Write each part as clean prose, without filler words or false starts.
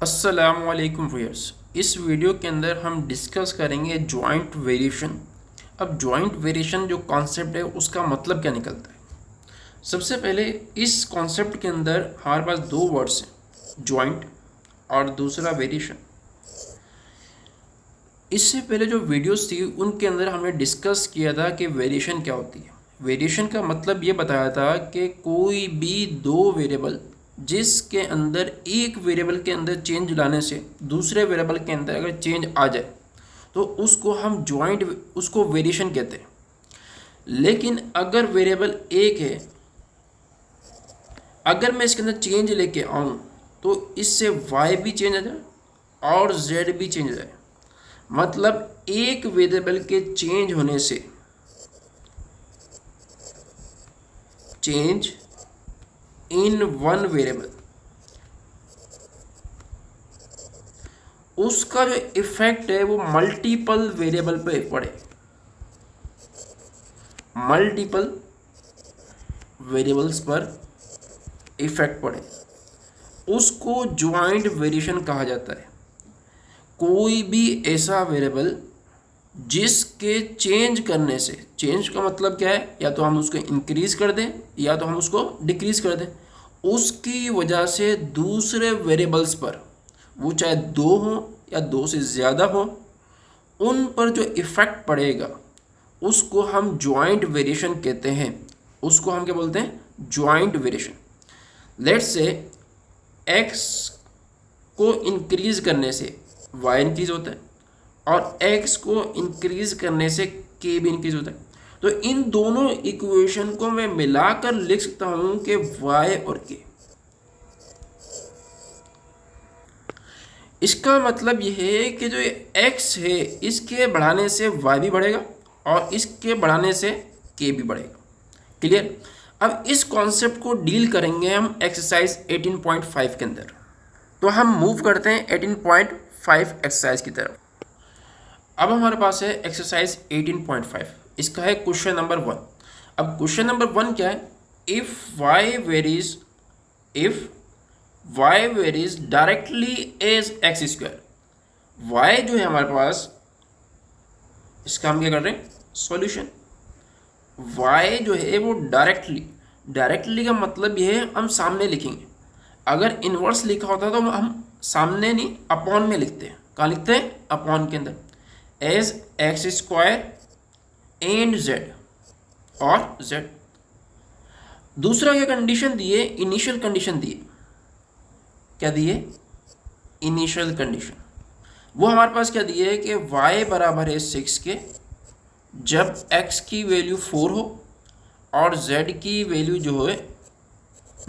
अस्सलामुअलैकुम व्यूअर्स। इस वीडियो के अंदर हम डिस्कस करेंगे जॉइंट वेरिएशन। अब जॉइंट वेरिएशन जो कॉन्सेप्ट है उसका मतलब क्या निकलता है। सबसे पहले इस कॉन्सेप्ट के अंदर हमारे पास दो वर्ड्स हैं, जॉइंट और दूसरा वेरिएशन। इससे पहले जो वीडियोस थी उनके अंदर हमने डिस्कस किया था कि वेरिएशन क्या होती है। वेरिएशन का मतलब ये बताया था कि कोई भी दो वेरिएबल जिसके अंदर एक वेरिएबल के अंदर चेंज लाने से दूसरे वेरिएबल के अंदर अगर चेंज आ जाए तो उसको वेरिएशन कहते हैं। लेकिन अगर वेरिएबल एक है, अगर मैं इसके अंदर चेंज लेके आऊँ तो इससे y भी चेंज आ जाए और z भी चेंज आ जाए। मतलब एक वेरिएबल के चेंज होने से चेंज इन वन वेरिएबल, उसका जो इफेक्ट है वो मल्टीपल वेरिएबल पे पड़े, मल्टीपल वेरिएबल्स पर इफेक्ट पड़े, उसको ज्वाइंट वेरिएशन कहा जाता है। कोई भी ऐसा वेरिएबल जिसके चेंज करने से, चेंज का मतलब क्या है, या तो हम उसको इंक्रीज कर दें या तो हम उसको डिक्रीज कर दें, उसकी वजह से दूसरे वेरिएबल्स पर, वो चाहे दो हों या दो से ज़्यादा हो, उन पर जो इफ़ेक्ट पड़ेगा उसको हम जॉइंट वेरिएशन कहते हैं। उसको हम क्या बोलते हैं? Joint variation. Let's say x को इंक्रीज करने से वाई इंक्रीज होता है और x को इंक्रीज करने से k भी इंक्रीज होता है। तो इन दोनों इक्वेशन को मैं मिलाकर लिख सकता हूं कि y और k। इसका मतलब यह है कि जो x है इसके बढ़ाने से y भी बढ़ेगा और इसके बढ़ाने से k भी बढ़ेगा। क्लियर? अब इस कॉन्सेप्ट को डील करेंगे हम एक्सरसाइज 18.5 के अंदर। तो हम मूव करते हैं 18.5 एक्सरसाइज की तरफ। अब हमारे पास है एक्सरसाइज 18.5। इसका है क्वेश्चन नंबर 1। अब क्वेश्चन नंबर 1 क्या है? If y varies directly as x square. y जो है हमारे पास, इसका हम क्या कर रहे हैं? सॉल्यूशन। y जो है वो डायरेक्टली का मतलब ये है हम सामने लिखेंगे। अगर इनवर्स लिखा होता तो हम सामने नहीं अपॉन में लिखते हैं। कहाँ लिखते हैं? अपॉन के अंदर। As x square and z और जेड। दूसरा क्या कंडीशन दिए? इनिशियल कंडीशन दिए। क्या दिए? Initial condition. वो हमारे पास क्या दिए कि y बराबर है 6 के जब x की वैल्यू 4 हो और z की वैल्यू जो है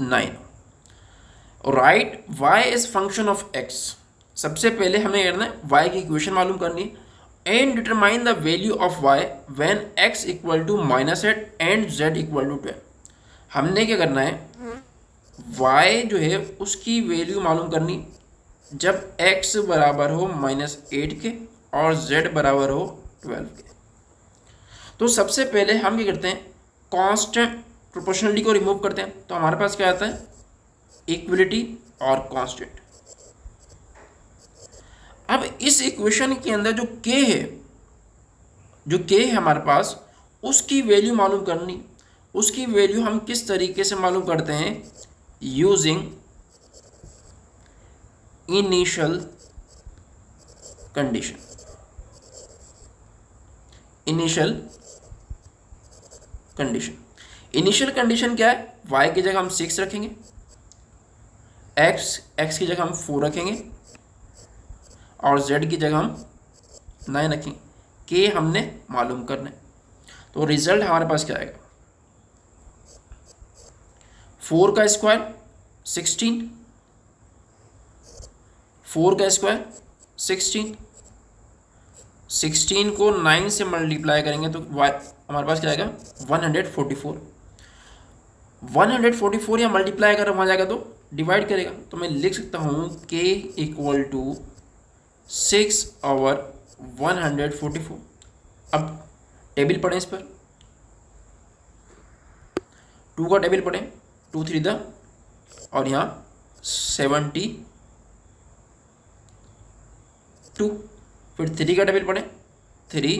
9 हो। Right y is function of x। सबसे पहले हमें करना है y की इक्वेशन मालूम करनी है। And determine the value of y when x equal to -8 and z equal to 12। हमने क्या करना है? y जो है उसकी वैल्यू मालूम करनी जब x बराबर हो -8 के और z बराबर हो 12 के। तो सबसे पहले हम क्या करते हैं? कांस्टेंट प्रोपोर्शनलिटी को रिमूव करते हैं। तो हमारे पास क्या आता है? इक्वलिटी और कांस्टेंट। अब इस इक्वेशन के अंदर जो k है हमारे पास, उसकी वैल्यू मालूम करनी। उसकी वैल्यू हम किस तरीके से मालूम करते हैं? Using initial condition. Initial condition क्या है? y की जगह हम 6 रखेंगे, x की जगह हम 4 रखेंगे और z की जगह हम 9 रखेंगे। k हमने मालूम करना है। तो रिजल्ट हमारे पास क्या आएगा? 4 का स्क्वायर 16, 4 का स्क्वायर 16 को 9 से मल्टीप्लाई करेंगे तो हमारे पास क्या आएगा? 144 या मल्टीप्लाई अगर वहाँ जाएगा तो डिवाइड करेगा। तो मैं लिख सकता हूँ k इक्वल टू 6/144। अब टेबल पढ़ें इस पर, 2 का टेबल पढ़ें, 2 3 द और यहाँ 70 2, फिर 3 का टेबल पढ़ें, 3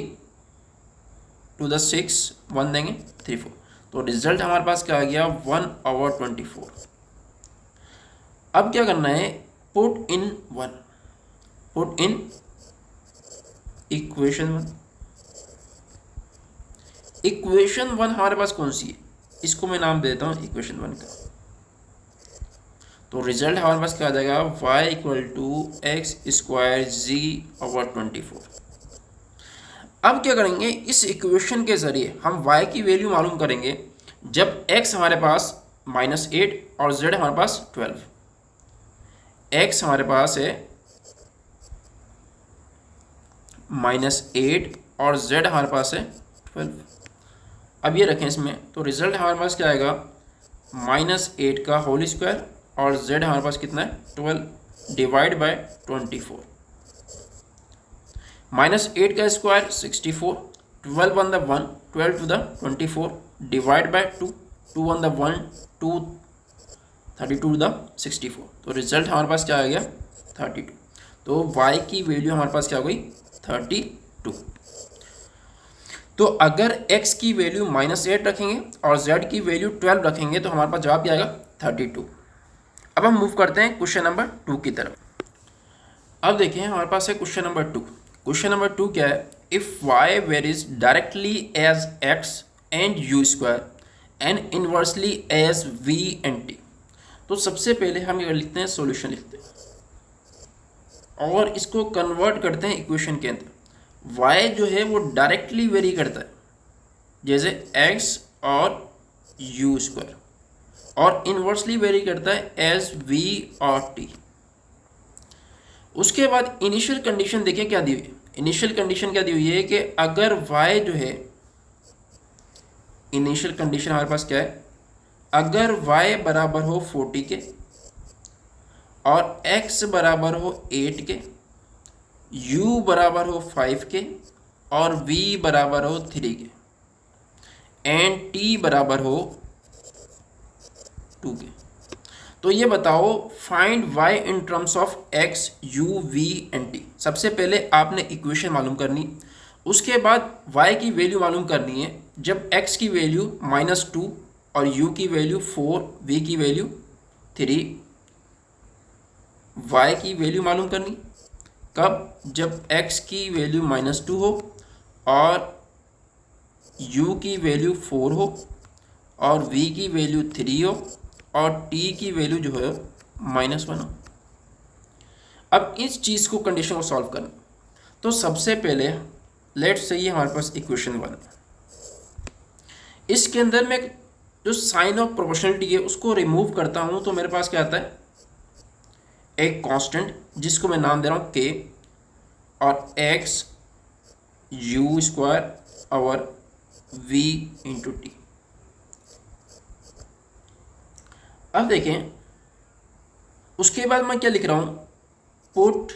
टू द 6 1 देंगे 3 4, तो रिजल्ट हमारे पास क्या आ गया 1/24। अब क्या करना है, पुट इन इक्वेशन 1। इक्वेशन 1 हमारे पास कौन सी है, इसको मैं नाम देता हूँ इक्वेशन 1 का। तो रिजल्ट हमारे पास क्या आ जाएगा y = x² z/24। अब क्या करेंगे, इस इक्वेशन के ज़रिए हम y की वैल्यू मालूम करेंगे जब x हमारे पास -8 और z हमारे पास 12। x हमारे पास है -8 और z हमारे पास है 12। अब ये रखें इसमें, तो रिजल्ट हमारे पास क्या आएगा -8 का होल स्क्वायर और z हमारे पास कितना है 12 डिवाइड बाय 24। -8 का square 64, 12 1 the 1, 12 to the 24 divide by 2, 2 1 the 1, 2 32 to the 64। तो रिजल्ट हमारे पास क्या आ गया 32। तो y की वैल्यू हमारे पास क्या हो गई 32। तो अगर x की वैल्यू -8 रखेंगे और z की वैल्यू 12 रखेंगे तो हमारे पास जवाब क्या आएगा 32। अब हम मूव करते हैं क्वेश्चन नंबर 2 की तरफ। अब देखिए हमारे पास है क्वेश्चन नंबर 2। क्वेश्चन नंबर 2 क्या है, if y varies directly as x and u² and inversely as v and t। तो सबसे पहले हम ये लिखते हैं, सॉल्यूशन लिखते हैं और इसको कन्वर्ट करते हैं इक्वेशन के अंदर। y जो है वो डायरेक्टली वेरी करता है जैसे x और u², और इनवर्सली वेरी करता है एज v और t। उसके बाद इनिशियल कंडीशन देखिए क्या दी हुई है। इनिशियल कंडीशन क्या दी हुई है कि अगर y जो है, इनिशियल कंडीशन हमारे पास क्या है, अगर y बराबर हो 40 के और x बराबर हो 8 के, u बराबर हो 5 के और v बराबर हो 3 के एंड t बराबर हो 2 के। तो ये बताओ find y in terms of x, u, v and t। सबसे पहले आपने इक्वेशन मालूम करनी, उसके बाद y की वैल्यू मालूम करनी है जब x की वैल्यू -2 और u की वैल्यू 4, v की वैल्यू 3। y की वैल्यू मालूम करनी कब, जब x की वैल्यू -2 हो और u की वैल्यू 4 हो और v की वैल्यू 3 हो और t की वैल्यू जो है -1 हो। अब इस चीज़ को, कंडीशन को सॉल्व करना, तो सबसे पहले लेट्स से ये हमारे पास इक्वेशन 1, इसके अंदर मैं जो साइन ऑफ प्रोपोर्शनलिटी है उसको रिमूव करता हूँ तो मेरे पास क्या आता है, एक कांस्टेंट जिसको मैं नाम दे रहा हूँ k और x u² और v इंटू टी। अब देखें उसके बाद मैं क्या लिख रहा हूँ, पुट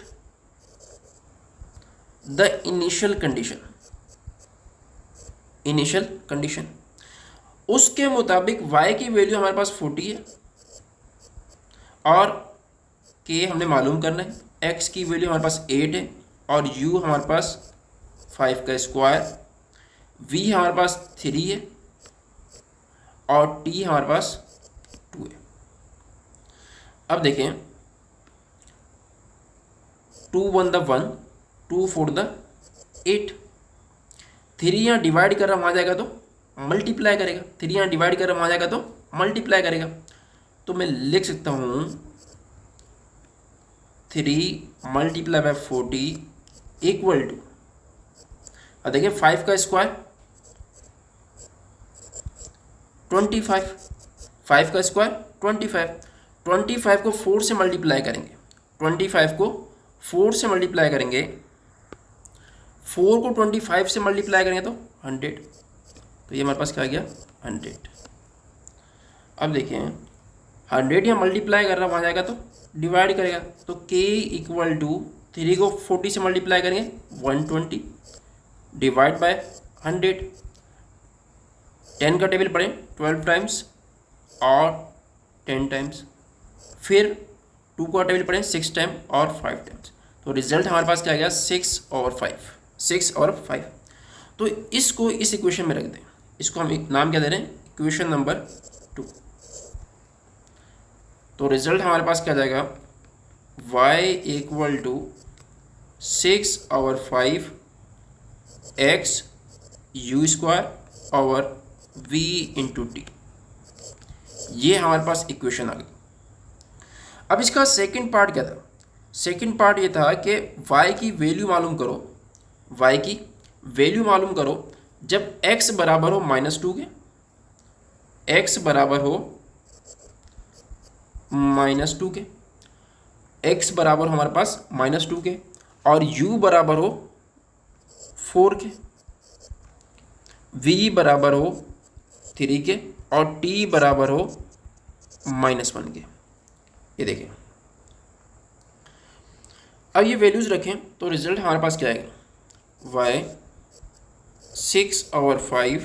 द इनिशियल कंडीशन। उसके मुताबिक y की वैल्यू हमारे पास 40 है और k हमने मालूम करना है, x की वैल्यू हमारे पास 8 है और u हमारे पास 5 का स्क्वायर, v हमारे पास 3 है और t हमारे पास 2 है। अब देखें 2 1 द 1, 2 4 द 8, 3 यहाँ डिवाइड कर रहा वहाँ जाएगा तो मल्टीप्लाई करेगा, 3 यहाँ डिवाइड कर रहा वहाँ जाएगा तो मल्टीप्लाई करेगा। तो मैं लिख सकता हूँ 3 मल्टीप्लाई बाय 40 इक्वल टू, अब देखिए 5 का स्क्वायर 25, 5 का स्क्वायर 25 को 4 से मल्टीप्लाई करेंगे, 25 को 4 से मल्टीप्लाई करेंगे, 4 को 25 से मल्टीप्लाई करेंगे तो 100। तो ये हमारे पास क्या आ गया 100। अब देखिए 100 यहाँ मल्टीप्लाई कर रहा वहाँ जाएगा तो डिवाइड करेगा, तो k इक्वल टू 3 को 40 से मल्टीप्लाई करेंगे 120 डिवाइड बाय 100। 10 का टेबल पढ़ें 12 टाइम्स और 10 टाइम्स, फिर 2 का टेबल पढ़ें 6 टाइम और 5 टाइम्स। तो रिजल्ट हमारे पास क्या आ गया 6/5, 6/5। तो इसको इस इक्वेशन में रख दें, इसको हम एक नाम क्या दे रहे हैं, इक्वेशन नंबर 2। तो रिजल्ट हमारे पास क्या आ जाएगा, y = 6/5 x u² और v × t। ये हमारे पास इक्वेशन आ गई। अब इसका सेकंड पार्ट क्या था, सेकंड पार्ट ये था कि y की वैल्यू मालूम करो, y की वैल्यू मालूम करो जब x बराबर हो -2 के, x बराबर हो -2 के, x बराबर हमारे पास -2 के, और u बराबर हो 4 के, v बराबर हो 3 के, और t बराबर हो -1 के। ये देखें, अब ये वैल्यूज़ रखें तो रिजल्ट हमारे पास क्या आएगा, y 6/5,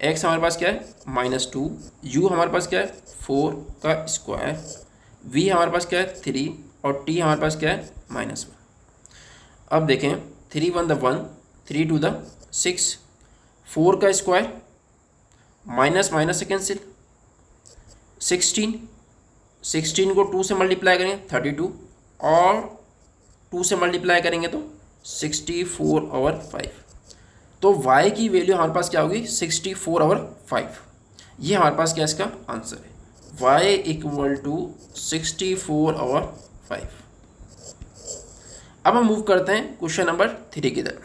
x हमारे पास क्या है -2, u हमारे पास क्या है 4 का स्क्वायर, v हमारे पास क्या है 3, और t हमारे पास क्या है -1। अब देखें 3 1 = 1, 3 2 = 6, 4 का स्क्वायर माइनस माइनस से कैंसिल, 16 को 2 से मल्टीप्लाई करेंगे 32, और 2 से मल्टीप्लाई करेंगे तो 64/5। तो y की वैल्यू हमारे पास क्या होगी 64/5। ये हमारे पास क्या इसका आंसर है, y = 64/5। अब हम मूव करते हैं क्वेश्चन नंबर 3 की तरफ।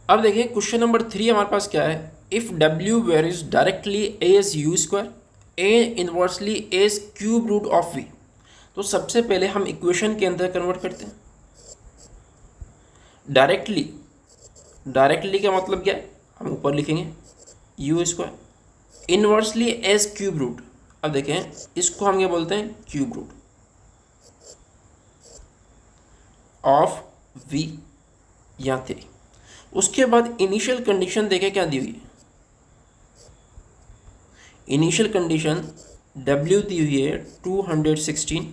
अब देखिए क्वेश्चन नंबर 3 हमारे पास क्या है, if w varies directly as u² and inversely as cube root of v। तो सबसे पहले हम इक्वेशन के अंदर कन्वर्ट करते हैं। डायरेक्टली का मतलब क्या है, हम ऊपर लिखेंगे u², inversely as cube root. अब देखें इसको हम क्या बोलते हैं, क्यूब रूट ऑफ v या 3। उसके बाद इनिशियल कंडीशन देखें क्या दी हुई है, इनिशियल कंडीशन w दी हुई है 216,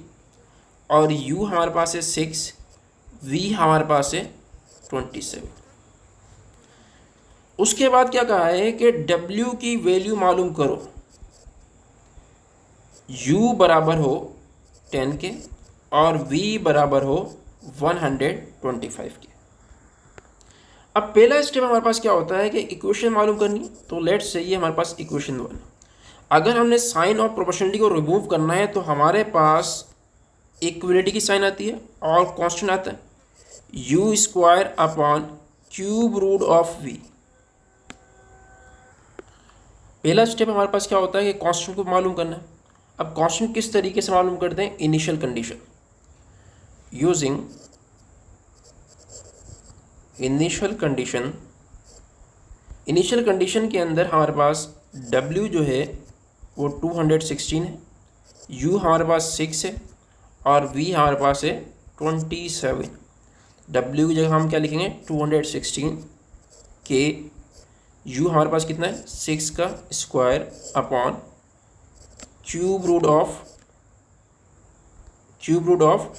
और u हमारे पास है 6, v हमारे पास है 27। उसके बाद क्या कहा है कि w की वैल्यू मालूम करो, u बराबर हो 10 के और v बराबर हो 125 के। अब पहला स्टेप हमारे पास क्या होता है कि इक्वेशन मालूम करनी, तो लेट्स से ये हमारे पास इक्वेशन 1। अगर हमने साइन ऑफ प्रोपोर्शनलिटी को रिमूव करना है तो हमारे पास इक्वलिटी की साइन आती है और कांस्टेंट आता है u² cube root of v। पहला स्टेप हमारे पास क्या होता है कि कांस्टेंट को मालूम करना है। अब कांस्टेंट किस तरीके से मालूम करते हैं, initial condition, using initial condition के अंदर हमारे पास w जो है वो 216 है, u हमारे पास 6 है, और v हमारे पास है 27। w की जगह हम क्या लिखेंगे 216 के, u हमारे पास कितना है 6 का square upon cube root of 27।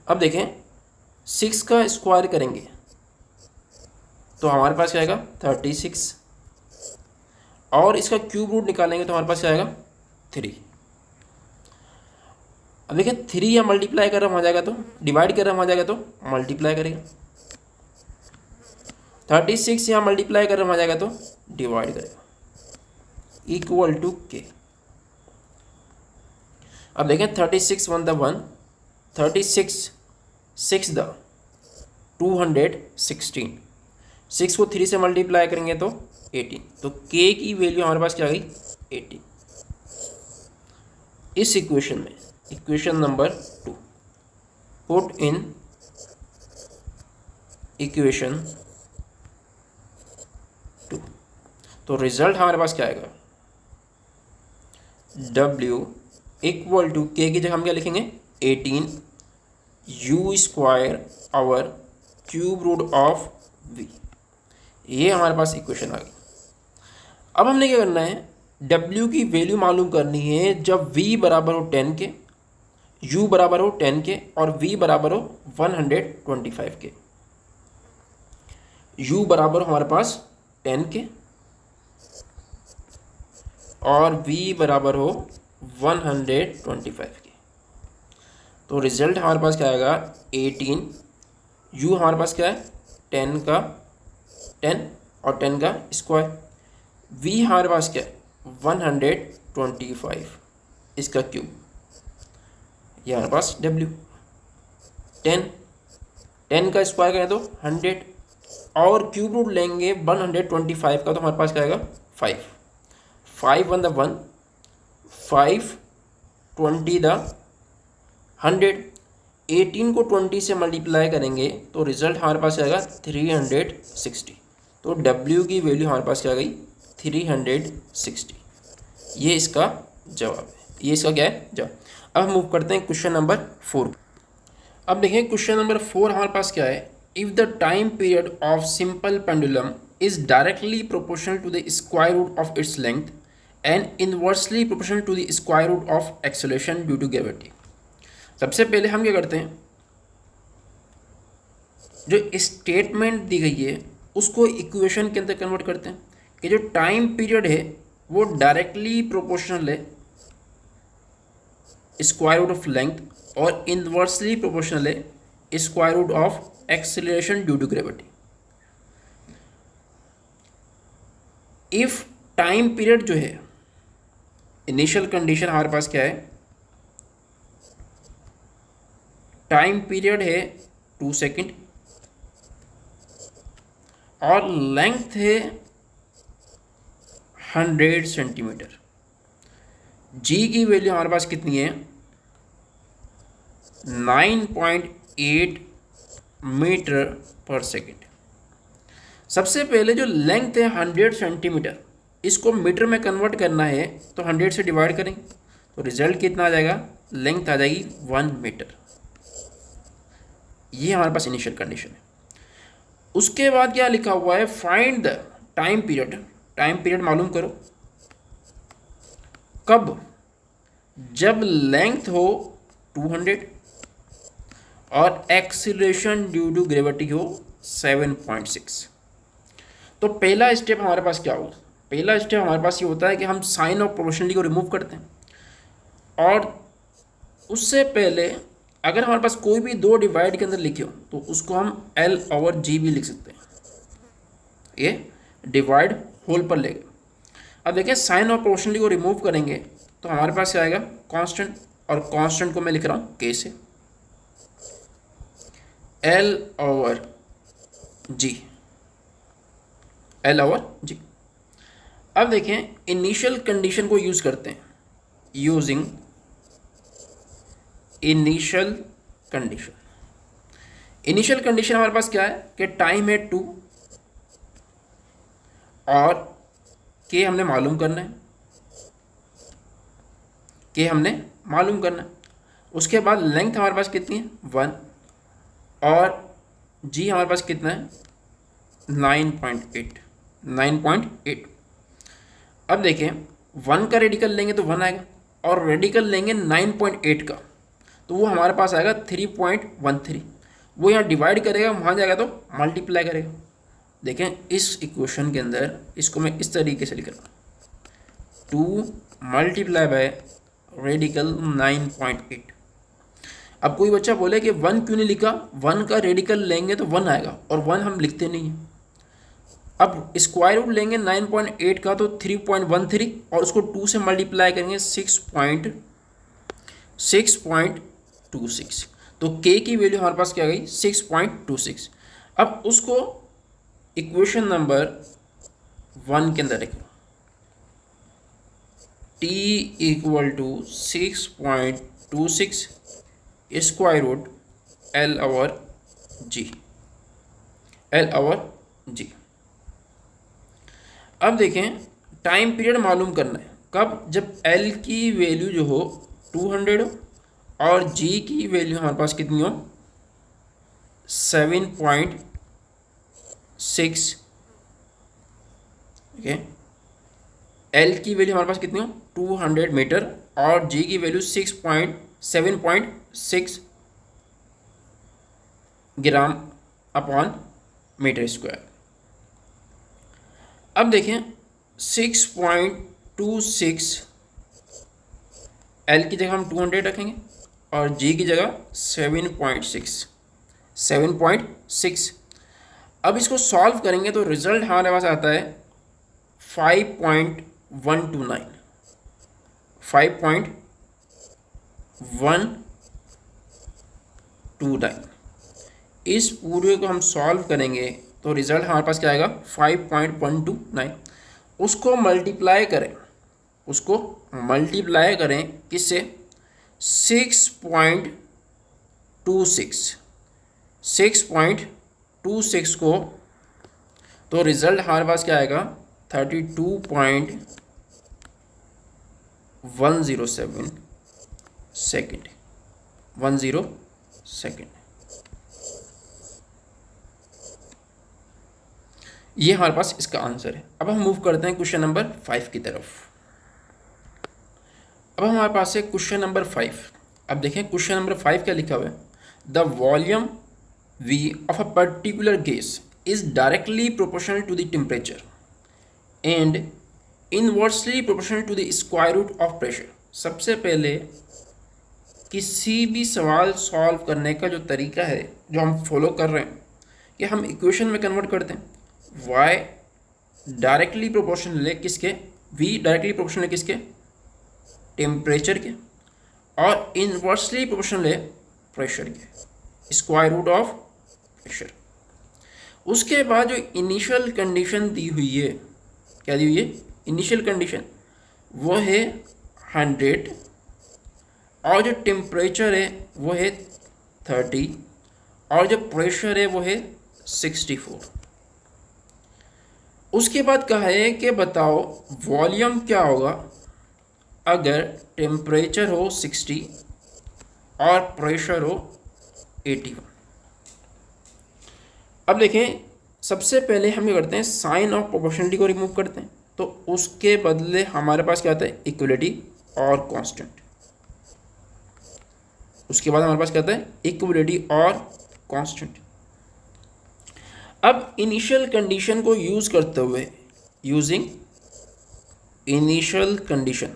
अब देखें 6 का स्क्वायर करेंगे तो हमारे पास क्या आएगा 36, और इसका क्यूब रूट निकालेंगे तो हमारे पास क्या आएगा 3। अब देखिए 3 या मल्टीप्लाई कर रहा आ जाएगा तो डिवाइड कर रहा आ जाएगा तो मल्टीप्लाई करेगा, 36 यहाँ मल्टीप्लाई कर रहा आ जाएगा तो डिवाइड करेगा, इक्वल टू के। अब देखें 36 1 = 1, 36 6 द 216, 6 को 3 से मल्टीप्लाई करेंगे तो 18, तो k की वैल्यू हमारे पास क्या आ गई 18। इस इक्वेशन में equation number 2 put in equation 2, तो रिजल्ट हमारे पास क्या आएगा, w = k की जगह हम क्या लिखेंगे 18 u² और क्यूब रूट ऑफ v। ये हमारे पास इक्वेशन आ गई। अब हमने क्या करना है, डब्ल्यू की वैल्यू मालूम करनी है जब v बराबर हो 10 के, u बराबर हो 10 के और v बराबर हो 125 के। u बराबर हमारे पास 10 के और v बराबर हो 125 के। तो रिजल्ट हमारे पास क्या आएगा 18। u हमारे पास क्या है 10 का 10 और 10 का स्क्वायर। v हमारे पास क्या है 125 इसका क्यूब। ये हमारे पास w 10 का स्क्वायर करें तो 100 और क्यूब रूट लेंगे 125 का तो हमारे पास क्या आएगा 5 1 द 1 5 20 द 100। 18 को 20 से मल्टीप्लाई करेंगे तो रिजल्ट हमारे पास आएगा 360। तो W की वैल्यू हमारे पास क्या आ गई 360। ये इसका जवाब है, ये इसका क्या है जवाब। अब हम मूव करते हैं क्वेश्चन नंबर 4। अब देखें क्वेश्चन नंबर 4 हमारे पास क्या है। If the time period of simple pendulum is directly proportional to the square root of its length and inversely proportional to the square root of acceleration due to gravity. सबसे पहले हम क्या करते हैं, जो स्टेटमेंट दी गई है उसको इक्वेशन के अंदर कन्वर्ट करते हैं कि जो टाइम पीरियड है वो डायरेक्टली प्रोपोर्शनल है स्क्वायर रूट ऑफ लेंथ और इनवर्सली प्रोपोर्शनल है square root of acceleration due to gravity. If time period जो है, इनिशियल कंडीशन हमारे पास क्या है, टाइम पीरियड है 2 सेकेंड और लेंथ है 100 सेंटीमीटर। जी की वैल्यू हमारे पास कितनी है 9.8 मीटर पर सेकेंड। सबसे पहले जो लेंथ है 100 सेंटीमीटर, इसको मीटर में कन्वर्ट करना है तो 100 से डिवाइड करेंगे तो रिजल्ट कितना आ जाएगा, लेंथ आ जाएगी 1 मीटर। ये हमारे पास इनिशियल कंडीशन है। उसके बाद क्या लिखा हुआ है, find the time period. Time period मालूम करो कब, जब लेंथ हो 200 और एक्सीलरेशन ड्यू टू ग्रेविटी हो 7.6। तो पहला स्टेप हमारे पास क्या होगा, पहला स्टेप हमारे पास ये होता है कि हम साइन ऑफ प्रोपोर्शनलिटी को रिमूव करते हैं। और उससे पहले अगर हमारे पास कोई भी दो डिवाइड के अंदर लिखे हो तो उसको हम L/G भी लिख सकते हैं, ये डिवाइड होल पर लेंगे। अब देखें साइन ऑफ प्रोपोर्शनलिटी को रिमूव करेंगे तो हमारे पास क्या आएगा कांस्टेंट, और कांस्टेंट को मैं लिख रहा हूँ K से, L/G। अब देखें इनिशियल कंडीशन को यूज करते हैं, using initial condition. Initial condition हमारे पास क्या है कि टाइम है 2 और के हमने मालूम करना है, के हमने मालूम करना है। उसके बाद लेंथ हमारे पास कितनी है 1 और जी हमारे पास कितना है 9.8। अब देखें 1 का रेडिकल लेंगे तो 1 आएगा और रेडिकल लेंगे 9.8 का तो वो हमारे पास आएगा 3.13। वो यहाँ डिवाइड करेगा, वहाँ जाएगा तो मल्टीप्लाई करेगा। देखें इस इक्वेशन के अंदर इसको मैं इस तरीके से लिख रहा हूँ, 2 मल्टीप्लाई बाय रेडिकल 9.8। अब कोई बच्चा बोले कि 1 क्यों नहीं लिखा, 1 का रेडिकल लेंगे तो 1 आएगा और 1 हम लिखते नहीं हैं। अब स्क्वायर रूट लेंगे 9.8 का तो 3.13 और उसको 2 से मल्टीप्लाई करेंगे 6.26, तो k की वैल्यू हमारे पास क्या गई 6.26। अब उसको इक्वेशन नंबर 1 के अंदर रखें, t = 6.26 स्क्वायर रूट L/G। अब देखें टाइम पीरियड मालूम करना है कब, जब L की वैल्यू जो हो 200 हो और G की वैल्यू हमारे पास कितनी हो 7.6। ओके एल की वैल्यू हमारे पास कितनी हो 200 मीटर और जी की वैल्यू 7.6 ग्राम अपॉन मीटर स्क्वायर। अब देखें 6.26 एल की जगह हम 200 रखेंगे और जी की जगह 7.6। अब इसको सॉल्व करेंगे तो रिजल्ट हमारे पास आता है 5.129। 5.129। इस पूरे को हम सॉल्व करेंगे तो रिजल्ट हमारे पास क्या आएगा 5.129। उसको मल्टीप्लाई करें, उसको मल्टीप्लाई करें किससे 6.26 को, तो रिजल्ट हमारे पास क्या आएगा 32.107 सेकेंड। 10 सेकेंड। ये हमारे पास इसका आंसर है। अब हम मूव करते हैं क्वेश्चन नंबर 5 की तरफ। अब हमारे पास है क्वेश्चन नंबर 5। अब देखें क्वेश्चन नंबर 5 क्या लिखा हुआ है। The volume V of a particular gas is directly proportional to the temperature and inversely proportional to the square root of pressure। सबसे पहले किसी भी सवाल सॉल्व करने का जो तरीका है जो हम फॉलो कर रहे हैं कि हम इक्वेशन में कन्वर्ट करते हैं। y डायरेक्टली प्रोपोर्शनल है किसके, v डायरेक्टली प्रोपोर्शनल है किसके, टेम्परेचर के, और इनवर्सली प्रोपोर्शनल है प्रेशर के, स्क्वायर रूट ऑफ प्रेशर। उसके बाद जो इनिशियल कंडीशन दी हुई है, क्या दी हुई है इनिशियल कंडीशन, वो है 100 और जो टेम्परेचर है वो है 30 और जो प्रेशर है वो है 64। उसके बाद कहा है कि बताओ वॉल्यूम क्या होगा अगर टेम्परेचर हो 60 और प्रेशर हो 81। अब देखें सबसे पहले हम क्या करते हैं, साइन ऑफ प्रोपोर्शनलिटी को रिमूव करते हैं, तो उसके बदले हमारे पास क्या आता है इक्वलिटी और कांस्टेंट। उसके बाद हमारे पास क्या आता है इक्वलिटी और कांस्टेंट। अब इनिशियल कंडीशन को यूज करते हुए, using initial condition,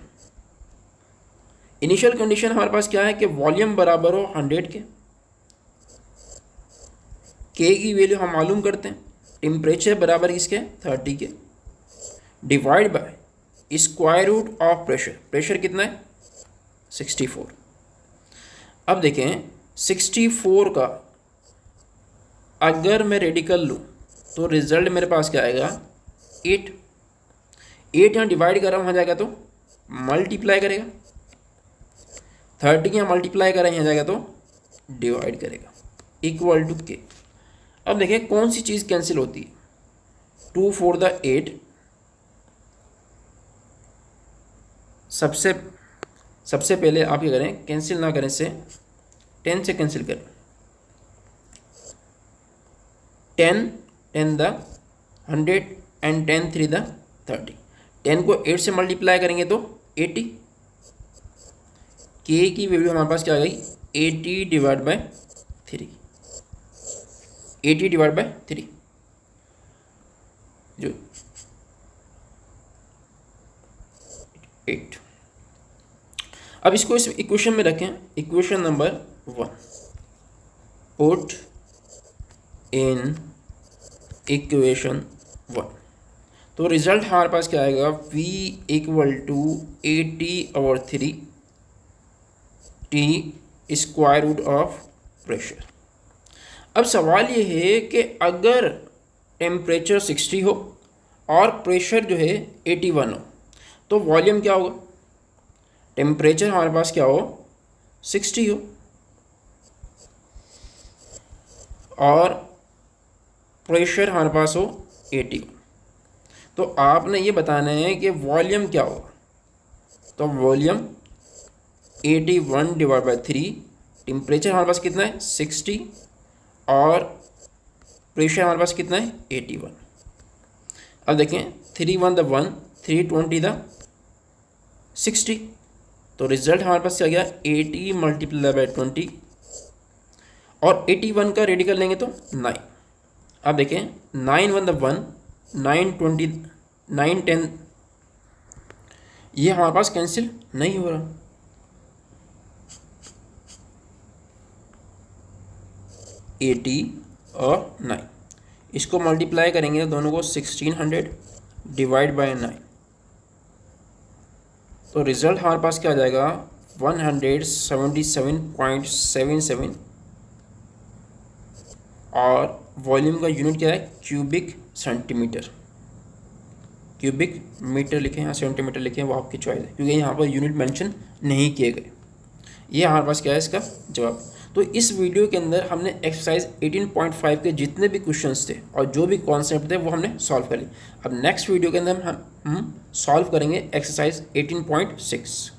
initial condition हमारे पास क्या है कि वॉल्यूम बराबर हो 100 के, के की वैल्यू हम मालूम करते हैं, टेम्परेचर बराबर किसके 30 के, divide by square root of pressure, pressure कितना है 64। अब देखें 64 का अगर मैं रेडिकल लूँ तो रिजल्ट मेरे पास क्या आएगा 8 यहाँ डिवाइड कर रहा हूँ, वहाँ जाएगा तो मल्टीप्लाई करेगा, 30 यहाँ मल्टीप्लाई कर रहा है, यहाँ जाएगा तो डिवाइड करेगा, इक्वल टू के। अब देखें कौन सी चीज़ कैंसिल होती है, 2 4 द 8, सबसे पहले आप क्या करें, कैंसिल ना करें से 10 से कैंसिल करें, 10 द 100 एंड 10 3 द 30, 10 को 8 से मल्टीप्लाई करेंगे तो 80, के की वैल्यू हमारे पास क्या आ गई 80 डिवाइड बाय 3, 80 डिवाइड बाय 3 जो 8। अब इसको इस इक्वेशन में रखें, equation number 1, put in equation 1, तो रिजल्ट हमारे पास क्या आएगा V equal to 80/3 T square root of pressure. अब सवाल ये है कि अगर टेम्परेचर 60 हो और प्रेशर जो है 81 हो तो वॉल्यूम क्या होगा, टेम्परेचर हमारे पास क्या हो 60 हो और प्रेशर हमारे पास हो 80 हो, तो आपने ये बताना है कि वॉल्यूम क्या होगा। तो वॉल्यूम 81 डिवाइड बाय 3, टेम्परेचर हमारे पास कितना है 60 और प्रेशर हमारे पास कितना है 81। अब देखें 3 1 द 1, 320 द 60। तो रिजल्ट हमारे पास क्या गया 80 मल्टीप्लाई बाय 20 और 81 का रेडिकल लेंगे तो 9। अब देखें 9 1 द 1, 9 20 9 10, ये हमारे पास कैंसिल नहीं हो रहा। एटी और 9 इसको मल्टीप्लाई करेंगे दोनों को 1600 डिवाइड बाय 9, तो रिजल्ट हमारे पास क्या आ जाएगा 177.77 और वॉल्यूम का यूनिट क्या है क्यूबिक सेंटीमीटर। क्यूबिक मीटर लिखें यहाँ सेंटीमीटर लिखें, वो आपकी चॉइस है क्योंकि यहाँ पर यूनिट मेंशन नहीं किए गए। ये हमारे पास क्या है इसका जवाब। तो इस वीडियो के अंदर हमने एक्सरसाइज 18.5 के जितने भी क्वेश्चंस थे और जो भी कॉन्सेप्ट थे वो हमने सॉल्व कर लिए। अब नेक्स्ट वीडियो के अंदर हम सॉल्व करेंगे एक्सरसाइज 18.6।